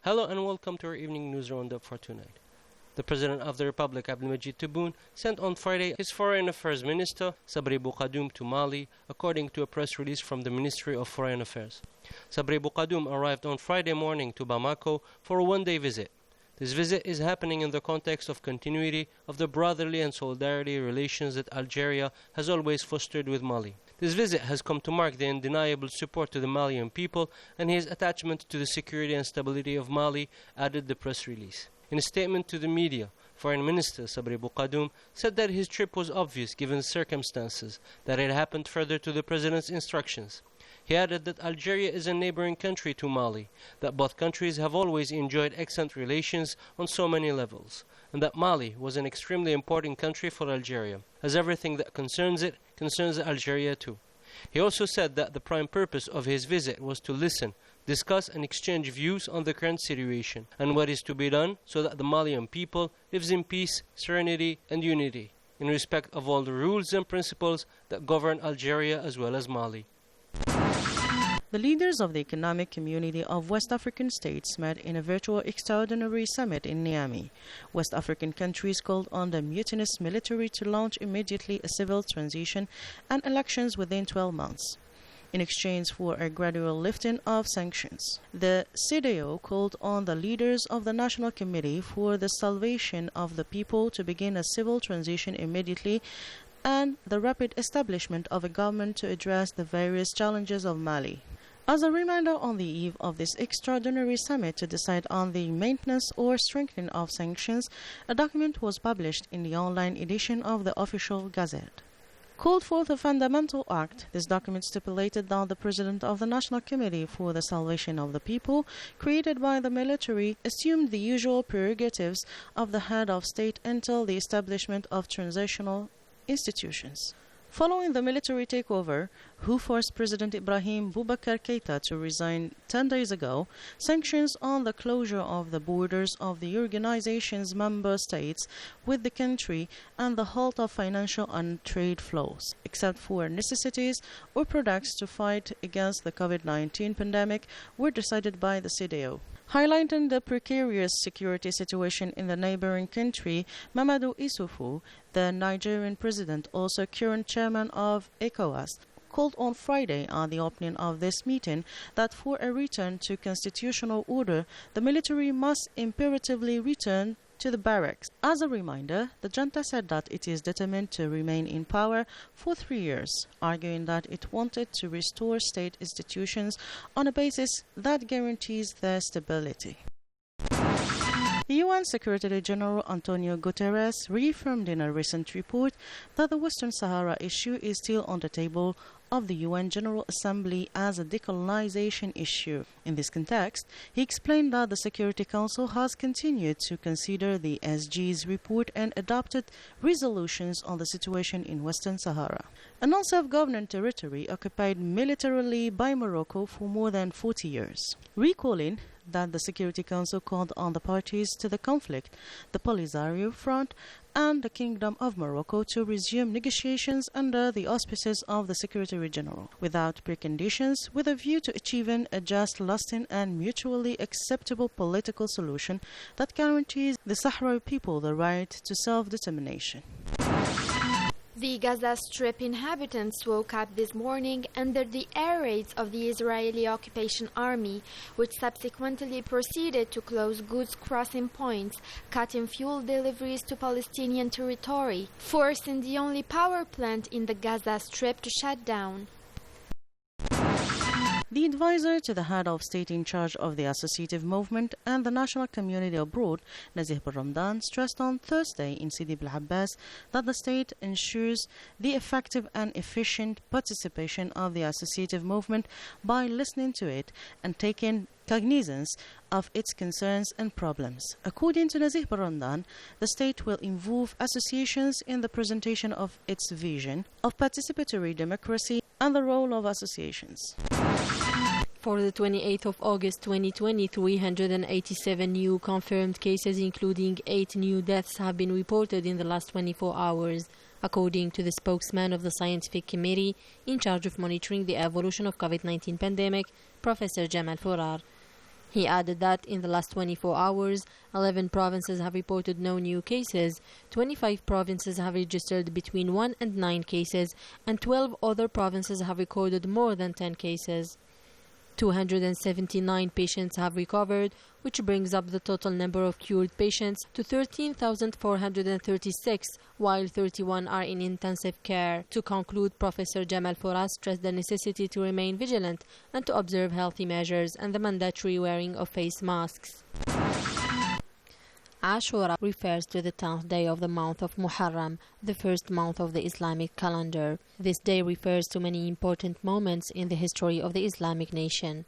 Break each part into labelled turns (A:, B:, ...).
A: Hello and welcome to our evening news roundup for tonight. The President of the Republic, Abdelmajid Tebboune, sent on Friday his Foreign Affairs Minister, Sabri Boukadoum, to Mali, according to a press release from the Ministry of Foreign Affairs. Sabri Boukadoum arrived on Friday morning to Bamako for a one-day visit. This visit is happening in the context of continuity of the brotherly and solidarity relations that Algeria has always fostered with Mali. This visit has come to mark the undeniable support to the Malian people and his attachment to the security and stability of Mali, added the press release. In a statement to the media, Foreign Minister Sabri Boukadoum said that his trip was obvious given the circumstances, that it happened further to the President's instructions. He added that Algeria is a neighboring country to Mali, that both countries have always enjoyed excellent relations on so many levels, and that Mali was an extremely important country for Algeria, as everything that concerns it concerns Algeria too. He also said that the prime purpose of his visit was to listen, discuss and exchange views on the current situation and what is to be done so that the Malian people lives in peace, serenity and unity, in respect of all the rules and principles that govern Algeria as well as Mali.
B: The leaders of the Economic Community of West African States met in a virtual extraordinary summit in Niamey. West African countries called on the mutinous military to launch immediately a civil transition and elections within 12 months, in exchange for a gradual lifting of sanctions. The CEDEAO called on the leaders of the National Committee for the Salvation of the People to begin a civil transition immediately and the rapid establishment of a government to address the various challenges of Mali. As a reminder on the eve of this extraordinary summit to decide on the maintenance or strengthening of sanctions, a document was published in the online edition of the official Gazette. Called forth a fundamental act, this document stipulated that the President of the National Committee for the Salvation of the People, created by the military, assumed the usual prerogatives of the head of state until the establishment of transitional institutions. Following the military takeover, who forced President Ibrahim Boubacar Keïta to resign 10 days ago, sanctions on the closure of the borders of the organization's member states with the country and the halt of financial and trade flows, except for necessities or products to fight against the COVID-19 pandemic, were decided by the CEDEAO. Highlighting the precarious security situation in the neighboring country, Mamadou Issoufou, the Nigerian president, also current chairman of ECOWAS, called on Friday at the opening of this meeting that for a return to constitutional order, the military must imperatively return to the barracks. As a reminder, the junta said that it is determined to remain in power for 3 years, arguing that it wanted to restore state institutions on a basis that guarantees their stability. The UN Secretary General Antonio Guterres reaffirmed in a recent report that the Western Sahara issue is still on the table of the UN General Assembly as a decolonization issue. In this context, he explained that the Security Council has continued to consider the SG's report and adopted resolutions on the situation in Western Sahara, a non-self-governed territory occupied militarily by Morocco for more than 40 years. Recalling that the Security Council called on the parties to the conflict, the Polisario Front and the Kingdom of Morocco, to resume negotiations under the auspices of the Secretary General, without preconditions, with a view to achieving a just, lasting and mutually acceptable political solution that guarantees the Sahrawi people the right to self-determination.
C: The Gaza Strip inhabitants woke up this morning under the air raids of the Israeli occupation army, which subsequently proceeded to close goods crossing points, cutting fuel deliveries to Palestinian territory, forcing the only power plant in the Gaza Strip to shut down.
B: The advisor to the head of state in charge of the associative movement and the national community abroad, Nazih Ramadan, stressed on Thursday in Sidi Bel Abbas that the state ensures the effective and efficient participation of the associative movement by listening to it and taking cognizance of its concerns and problems. According to Nazih Ramadan, the state will involve associations in the presentation of its vision of participatory democracy and the role of associations.
D: For the 28th of August 2020, 387 new confirmed cases, including 8 new deaths, have been reported in the last 24 hours, according to the spokesman of the scientific committee in charge of monitoring the evolution of COVID-19 pandemic, Professor Jamal Fourar. He added that in the last 24 hours, 11 provinces have reported no new cases, 25 provinces have registered between 1 and 9 cases, and 12 other provinces have recorded more than 10 cases. 279 patients have recovered, which brings up the total number of cured patients to 13,436, while 31 are in intensive care. To conclude, Professor Jamal Fouras stressed the necessity to remain vigilant and to observe healthy measures and the mandatory wearing of face masks. Ashura refers to the 10th day of the month of Muharram, the first month of the Islamic calendar. This day refers to many important moments in the history of the Islamic nation.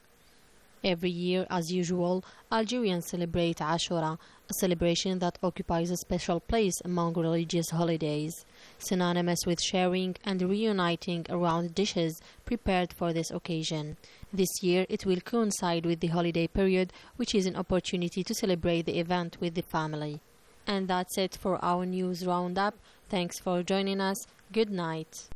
D: Every year, as usual, Algerians celebrate Ashura, a celebration that occupies a special place among religious holidays, synonymous with sharing and reuniting around dishes prepared for this occasion. This year, it will coincide with the holiday period, which is an opportunity to celebrate the event with the family. And that's it for our news roundup. Thanks for joining us. Good night.